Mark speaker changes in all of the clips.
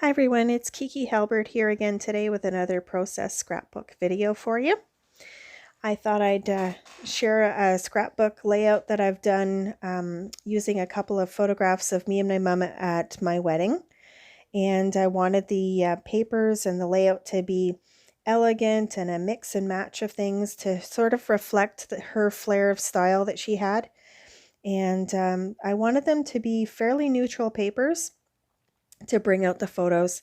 Speaker 1: Hi everyone, it's Kiki Halbert here again today with another process scrapbook video for you. I thought I'd share a scrapbook layout that I've done using a couple of photographs of me and my mom at my wedding. And I wanted the papers and the layout to be elegant and a mix and match of things to sort of reflect her flair of style that she had. And I wanted them to be fairly neutral papers to bring out the photos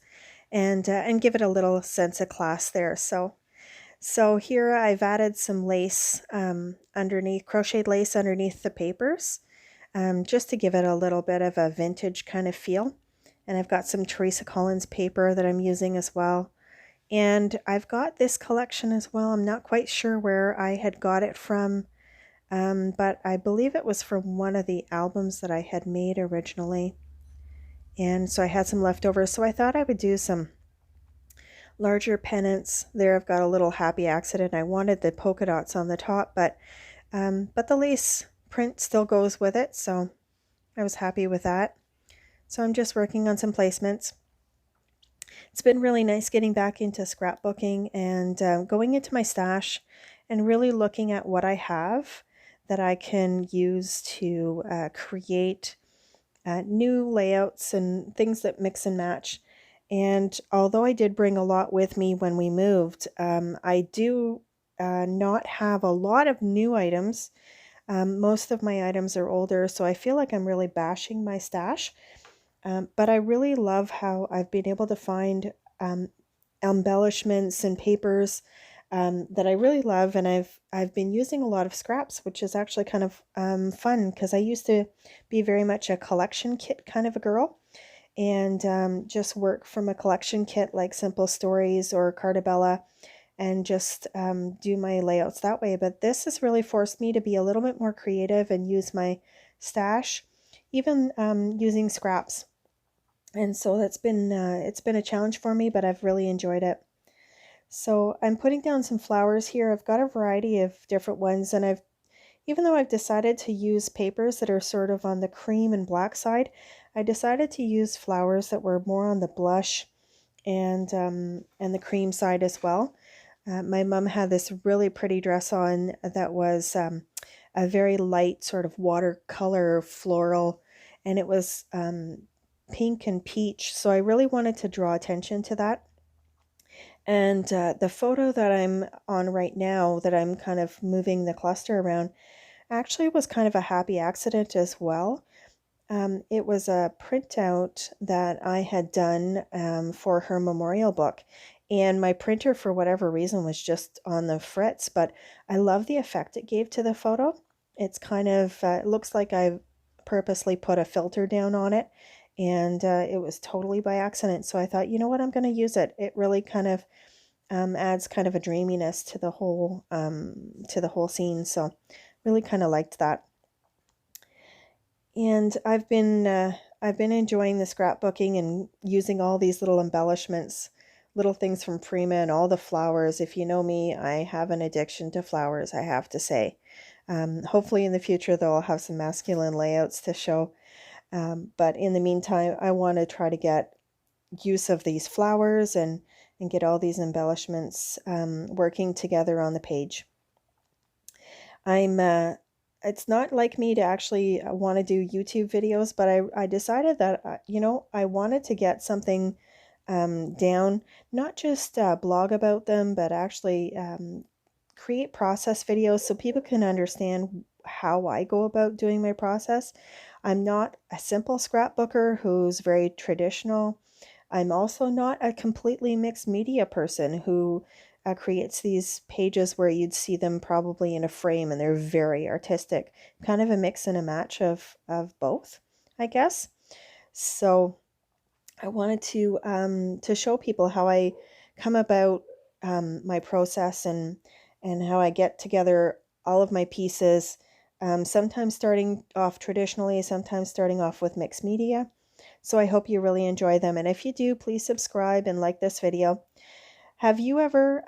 Speaker 1: and give it a little sense of class there. So here I've added some lace underneath, crocheted lace underneath the papers, just to give it a little bit of a vintage kind of feel. And I've got some Teresa Collins paper that I'm using as well. And I've got this collection as well. I'm not quite sure where I had got it from, but I believe it was from one of the albums that I had made originally. And so I had some leftovers, so I thought I would do some larger pennants. There I've got a little happy accident. I wanted the polka dots on the top, but the lace print still goes with it, so I was happy with that. So I'm just working on some placements. It's been really nice getting back into scrapbooking and going into my stash and really looking at what I have that I can use to create new layouts and things that mix and match. And although I did bring a lot with me when we moved, I do not have a lot of new items. Most of my items are older, so I feel like I'm really bashing my stash. But I really love how I've been able to find embellishments and papers that I really love, and I've been using a lot of scraps, which is actually kind of fun because I used to be very much a collection kit kind of a girl, and just work from a collection kit like Simple Stories or Cartabella, and just do my layouts that way. But this has really forced me to be a little bit more creative and use my stash, even using scraps. And so that's been it's been a challenge for me, but I've really enjoyed it. So I'm putting down some flowers here. I've got a variety of different ones, and even though I've decided to use papers that are sort of on the cream and black side, I decided to use flowers that were more on the blush and the cream side as well. My mom had this really pretty dress on that was a very light sort of watercolor floral, and it was pink and peach. So I really wanted to draw attention to that. And the photo that I'm on right now, that I'm kind of moving the cluster around, actually was kind of a happy accident as well. It was a printout that I had done for her memorial book. And my printer, for whatever reason, was just on the fritz, but I love the effect it gave to the photo. It's kind of, it looks like I purposely put a filter down on it, and it was totally by accident. So I thought, you know what, I'm going to use it. It really kind of adds kind of a dreaminess to the whole scene. So really kind of liked that. And I've been enjoying the scrapbooking and using all these little embellishments, little things from Prima and all the flowers. If you know me, I have an addiction to flowers, I have to say. Hopefully in the future they'll have some masculine layouts to show. But in the meantime, I want to try to get use of these flowers and get all these embellishments working together on the page. It's not like me to actually want to do YouTube videos, but I decided that, I wanted to get something down, not just blog about them, but actually create process videos so people can understand how I go about doing my process. I'm not a simple scrapbooker who's very traditional. I'm also not a completely mixed media person who creates these pages where you'd see them probably in a frame and they're very artistic, kind of a mix and a match of both, I guess. So I wanted to show people how I come about my process and how I get together all of my pieces, sometimes starting off traditionally, sometimes starting off with mixed media. So I hope you really enjoy them. And if you do, please subscribe and like this video. Have you ever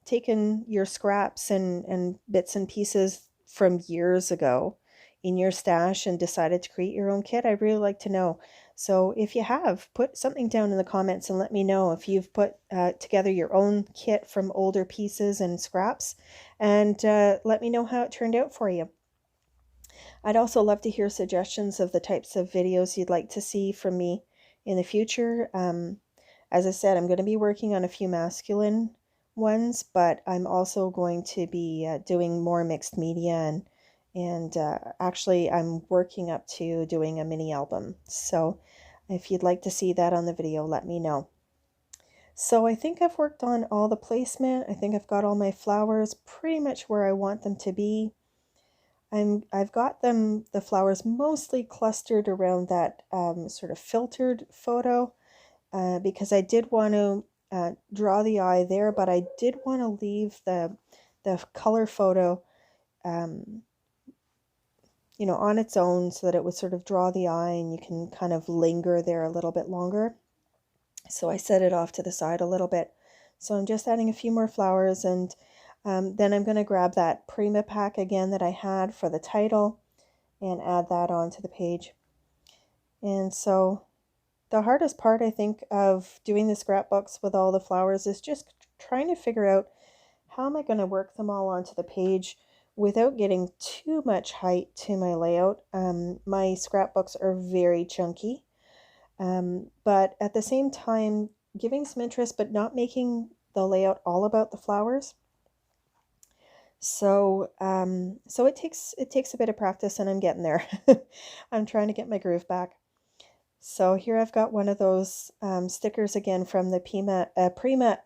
Speaker 1: taken your scraps and bits and pieces from years ago in your stash and decided to create your own kit? I'd really like to know. So if you have, put something down in the comments and let me know if you've put together your own kit from older pieces and scraps, and let me know how it turned out for you. I'd also love to hear suggestions of the types of videos you'd like to see from me in the future. As I said, I'm going to be working on a few masculine ones, but I'm also going to be doing more mixed media, and actually I'm working up to doing a mini album. So if you'd like to see that on the video, let me know. So I think I've worked on all the placement. I think I've got all my flowers pretty much where I want them to be. I've got the flowers mostly clustered around that sort of filtered photo because I did want to draw the eye there, but I did want to leave the color photo on its own so that it would sort of draw the eye and you can kind of linger there a little bit longer. So I set it off to the side a little bit. So I'm just adding a few more flowers, and then I'm going to grab that Prima pack again that I had for the title and add that onto the page. And so the hardest part, I think, of doing the scrapbooks with all the flowers is just trying to figure out how am I going to work them all onto the page without getting too much height to my layout. My scrapbooks are very chunky, but at the same time, giving some interest, but not making the layout all about the flowers. So so it takes a bit of practice, and I'm getting there. I'm trying to get my groove back. So here I've got one of those stickers again from the Prima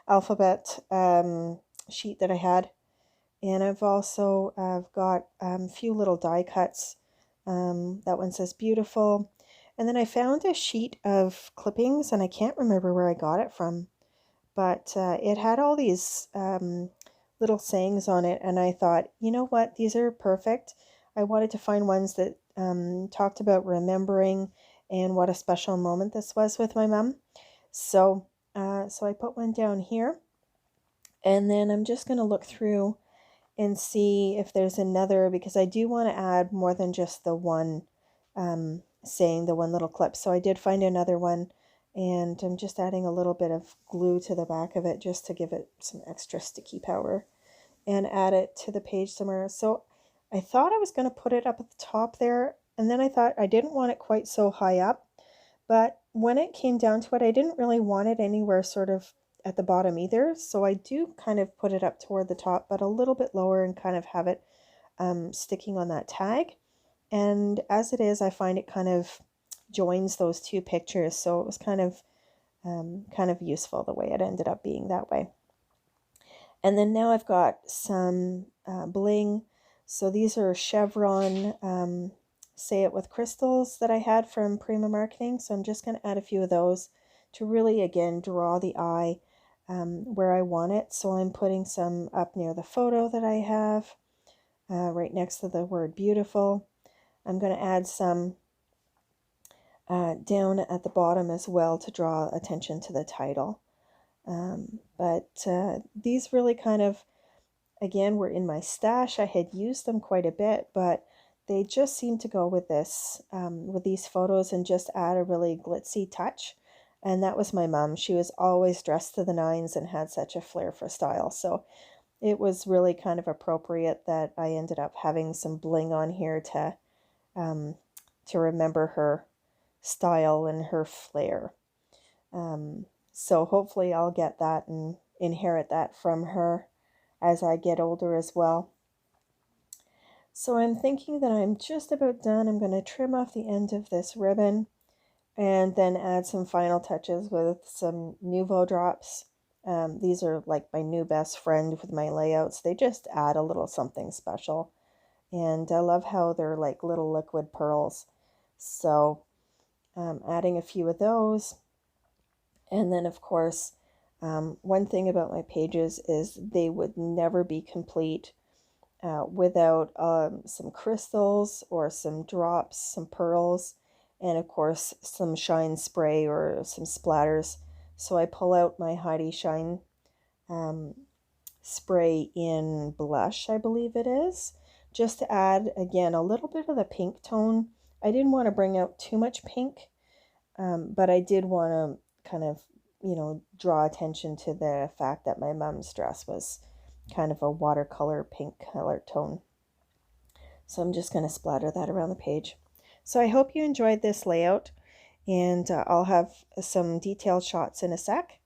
Speaker 1: alphabet sheet that I had. And I've got a few little die cuts. That one says beautiful. And then I found a sheet of clippings, and I can't remember where I got it from, but it had all these little sayings on it, and I thought, you know what, these are perfect. I wanted to find ones that talked about remembering and what a special moment this was with my mom. So I put one down here, and then I'm just going to look through and see if there's another, because I do want to add more than just the one saying, the one little clip. So I did find another one, and I'm just adding a little bit of glue to the back of it just to give it some extra sticky power and add it to the page somewhere. So I thought I was going to put it up at the top there, and then I thought I didn't want it quite so high up, but when it came down to it, I didn't really want it anywhere sort of at the bottom either. So I do kind of put it up toward the top, but a little bit lower, and kind of have it sticking on that tag. And as it is, I find it kind of joins those two pictures. So it was kind of useful the way it ended up being that way. And then now I've got some bling. So these are chevron Say It With Crystals that I had from Prima Marketing. So I'm just going to add a few of those to really, again, draw the eye where I want it. So I'm putting some up near the photo that I have, right next to the word beautiful. I'm going to add some down at the bottom as well to draw attention to the title. But these really kind of, again, were in my stash. I had used them quite a bit, but they just seem to go with this, with these photos, and just add a really glitzy touch. And that was my mom. She was always dressed to the nines and had such a flair for style. So it was really kind of appropriate that I ended up having some bling on here to remember her style and her flair. So hopefully I'll get that and inherit that from her as I get older as well. So I'm thinking that I'm just about done. I'm going to trim off the end of this ribbon and then add some final touches with some Nuvo drops. These are like my new best friend with my layouts. They just add a little something special. And I love how they're like little liquid pearls. So adding a few of those. And then, of course, one thing about my pages is they would never be complete without some crystals or some drops, some pearls, and of course some shine spray or some splatters. So I pull out my Heidi Shine spray in blush, I believe it is, just to add, again, a little bit of the pink tone. I didn't want to bring out too much pink, but I did want to kind of, draw attention to the fact that my mom's dress was kind of a watercolor pink color tone. So I'm just going to splatter that around the page. So I hope you enjoyed this layout, and I'll have some detailed shots in a sec.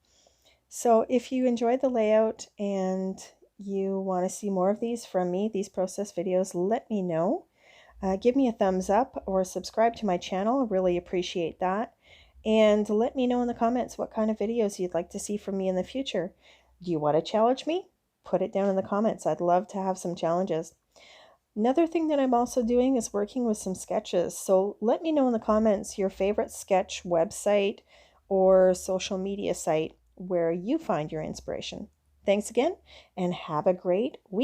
Speaker 1: So if you enjoyed the layout and you want to see more of these from me, these process videos, let me know. Give me a thumbs up or subscribe to my channel. I really appreciate that. And let me know in the comments what kind of videos you'd like to see from me in the future. Do you want to challenge me? Put it down in the comments. I'd love to have some challenges. Another thing that I'm also doing is working with some sketches. So let me know in the comments your favorite sketch website or social media site where you find your inspiration. Thanks again, and have a great week.